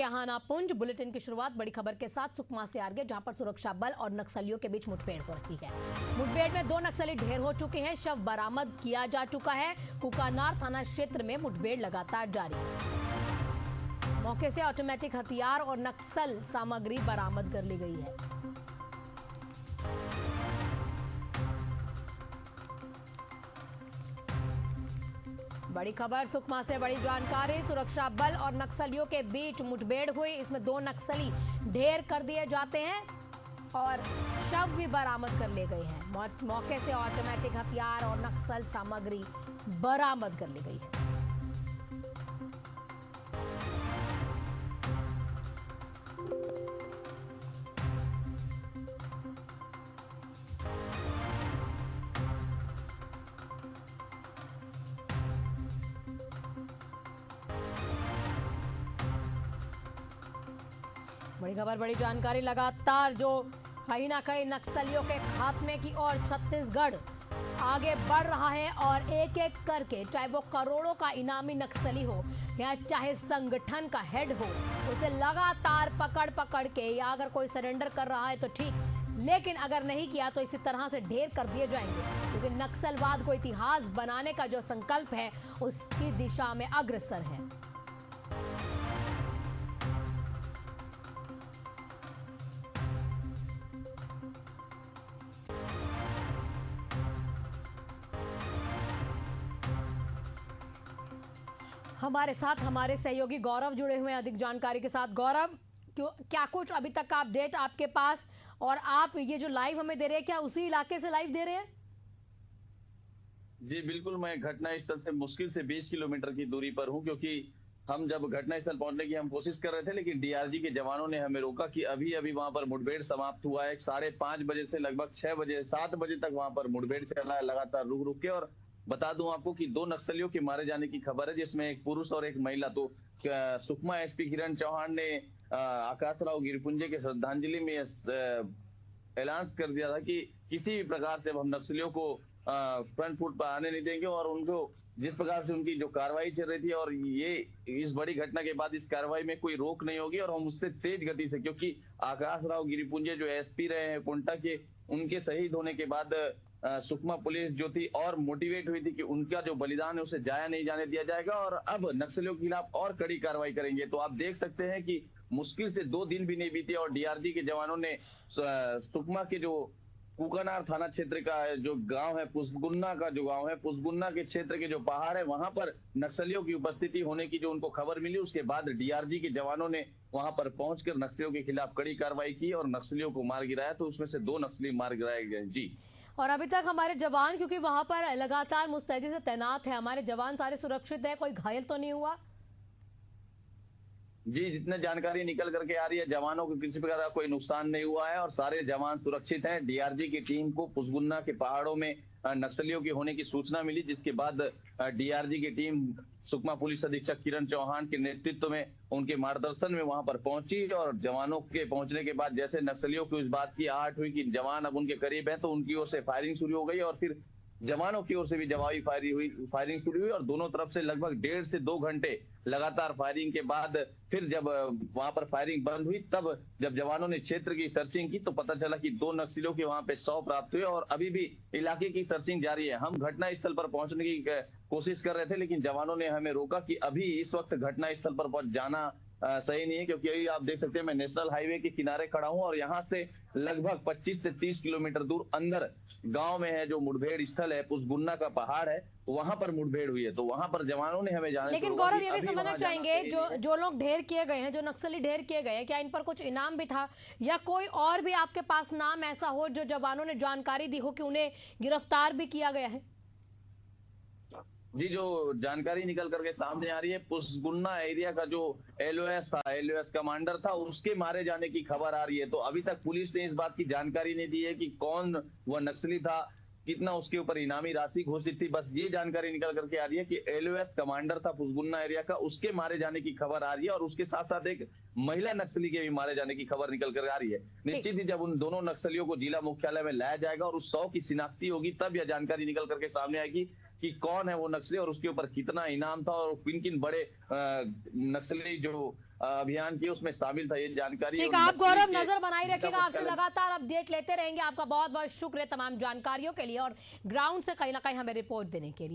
आनापुंज। Bulletin की शुरुआत बड़ी खबर के साथ सुकमा से आ रही है, जहां पर सुरक्षा बल और नक्सलियों के बीच मुठभेड़ हो रही है। मुठभेड़ में 2 नक्सली ढेर हो चुके हैं, शव बरामद किया जा चुका है। कुकानार थाना क्षेत्र में मुठभेड़ लगातार जारी है। मौके से ऑटोमेटिक हथियार और नक्सल सामग्री बरामद कर ली गई है। बड़ी खबर सुकमा से, बड़ी जानकारी। सुरक्षा बल और नक्सलियों के बीच मुठभेड़ हुई, इसमें 2 नक्सली ढेर कर दिए जाते हैं और शव भी बरामद कर ले गए हैं। मौके से ऑटोमेटिक हथियार और नक्सल सामग्री बरामद कर ली गई है। बड़ी खबर, बड़ी जानकारी। लगातार जो कहीं ना कहीं नक्सलियों के खात्मे की ओर छत्तीसगढ़ आगे बढ़ रहा है और एक एक करके, चाहे वो करोड़ों का इनामी नक्सली हो या चाहे संगठन का हेड हो, उसे लगातार पकड़ पकड़ के, या अगर कोई सरेंडर कर रहा है तो ठीक, लेकिन अगर नहीं किया तो इसी तरह से ढेर कर दिए जाएंगे, क्योंकि नक्सलवाद को इतिहास बनाने का जो संकल्प है उसकी दिशा में अग्रसर है। हमारे साथ हमारे सहयोगी गौरव जुड़े हुए हैं अधिक जानकारी के साथ। गौरव, क्या कुछ अभी तक का अपडेट आपके पास, और आप ये जो लाइव हमें दे रहे हैं क्या उसी इलाके से लाइव दे रहे हैं? जी बिल्कुल, मैं घटना स्थल से मुश्किल से 20 किलोमीटर की दूरी पर हूं, क्योंकि हम जब घटना स्थल पहुंचने की हम कोशिश कर रहे थे, लेकिन डीआरजी के जवानों ने हमें रोका कि अभी अभी वहां पर मुठभेड़ समाप्त हुआ है। 5:30 बजे से लगभग 6 बजे 7 बजे तक वहां पर मुठभेड़ चला है, लगातार रुक रुक के। और बता दूं आपको कि 2 नक्सलियों के मारे जाने की खबर है, जिसमें एक पुरुष और एक महिला। तो सुकमा एसपी किरण चौहान ने आकाश राव गिरिपुंजे के श्रद्धांजलि में ऐलान कर दिया था कि किसी भी प्रकार से हम नक्सलियों को फ्रंट फुट पर आने नहीं देंगे, और उनको जिस प्रकार से उनकी जो कार्रवाई चल रही थी, और ये इस बड़ी घटना के बाद इस कार्रवाई में कोई रोक नहीं होगी, और हम उससे तेज गति से, क्योंकि आकाश राव गिरिपुंजे जो एसपी रहे हैं पुंटा के, उनके शहीद होने के बाद सुकमा पुलिस जो थी और मोटिवेट हुई थी कि उनका जो बलिदान है उसे जाया नहीं जाने दिया जाएगा, और अब नक्सलियों के खिलाफ और कड़ी कार्रवाई करेंगे। तो आप देख सकते हैं कि मुश्किल से 2 दिन भी नहीं बीते और डीआरजी के जवानों ने सुकमा के जो कुकानार थाना क्षेत्र का जो गांव है, पुसगुन्ना का जो गांव है, पुसगुन्ना के क्षेत्र के जो पहाड़ है, वहां पर नक्सलियों की उपस्थिति होने की जो उनको खबर मिली, उसके बाद डीआरजी के जवानों ने वहां पर पहुंचकर नक्सलियों के खिलाफ कड़ी कार्रवाई की और नक्सलियों को मार गिराया। तो उसमें से 2 नक्सली मार गिराए गए। जी, और अभी तक हमारे जवान, क्योंकि वहां पर लगातार मुस्तैदी से तैनात है, हमारे जवान सारे सुरक्षित है, कोई घायल तो नहीं हुआ? जी, जितने जानकारी निकल करके आ रही है, जवानों को किसी प्रकार का कोई नुकसान नहीं हुआ है और सारे जवान सुरक्षित हैं। डीआरजी की टीम को पुसगुन्ना के पहाड़ों में नक्सलियों की होने की सूचना मिली, जिसके बाद डीआरजी की टीम सुकमा पुलिस अधीक्षक किरण चौहान के नेतृत्व में, उनके मार्गदर्शन में वहां पर पहुंची, और जवानों के पहुंचने के बाद जैसे नक्सलियों की इस बात की आहट हुई कि जवान अब उनके करीब है, तो उनकी ओर से फायरिंग शुरू हो गई, और फिर जवानों की ओर से भी जवाबी फायरिंग शुरू हुई, और दोनों तरफ से लगभग 1.5 से 2 घंटे लगातार फायरिंग के बाद फिर जब वहां पर फायरिंग बंद हुई, तब जब जवानों ने क्षेत्र की सर्चिंग की तो पता चला कि 2 नक्सलियों के वहां पे शव प्राप्त हुए, और अभी भी इलाके की सर्चिंग जारी है। हम घटना स्थल पर पहुंचने की कोशिश कर रहे थे, लेकिन जवानों ने हमें रोका कि अभी इस वक्त घटना स्थल पर पहुंच जाना सही नहीं है, क्योंकि अभी आप देख सकते हैं मैं नेशनल हाईवे के किनारे खड़ा हूं, और यहाँ से लगभग 25 से 30 किलोमीटर दूर अंदर गांव में है जो मुठभेड़ स्थल है, पुसगुन्ना का पहाड़ है, वहां पर मुठभेड़ हुई है। तो वहां पर जवानों ने हमें जाने, लेकिन गौरव ये भी समझना चाहेंगे, जो लोग ढेर किए गए हैं, जो नक्सली ढेर किए गए हैं, क्या इन पर कुछ इनाम भी था, या कोई और भी आपके पास नाम ऐसा हो जो जवानों ने जानकारी दी हो कि उन्हें गिरफ्तार भी किया गया है? जी, जो जानकारी निकल करके सामने आ रही है, पुसगुन्ना एरिया का जो एलओएस कमांडर था, उसके मारे जाने की खबर आ रही है। तो अभी तक पुलिस ने इस बात की जानकारी नहीं दी है कि कौन वह नक्सली था, कितना उसके ऊपर इनामी राशि घोषित थी। बस ये जानकारी निकल करके आ रही है कि एलओएस कमांडर था पुसगुन्ना एरिया का, उसके मारे जाने की खबर आ रही है, और उसके साथ साथ एक महिला नक्सली के भी मारे जाने की खबर निकल कर आ रही है। निश्चित ही जब उन दोनों नक्सलियों को जिला मुख्यालय में लाया जाएगा और उस 100 की शिनाख्ती होगी, तब यह जानकारी निकल करके सामने आएगी कि कौन है वो नक्सली और उसके ऊपर कितना इनाम था, और किन किन बड़े नक्सली जो अभियान की उसमें शामिल था। ये जानकारी ठीक और है, आप नक्सली गौरव के नजर बनाए रखिएगा, आपसे तब- लगातार अपडेट लेते रहेंगे। आपका बहुत बहुत शुक्रिया तमाम जानकारियों के लिए और ग्राउंड से कहीं ना कहीं हमें रिपोर्ट देने के लिए।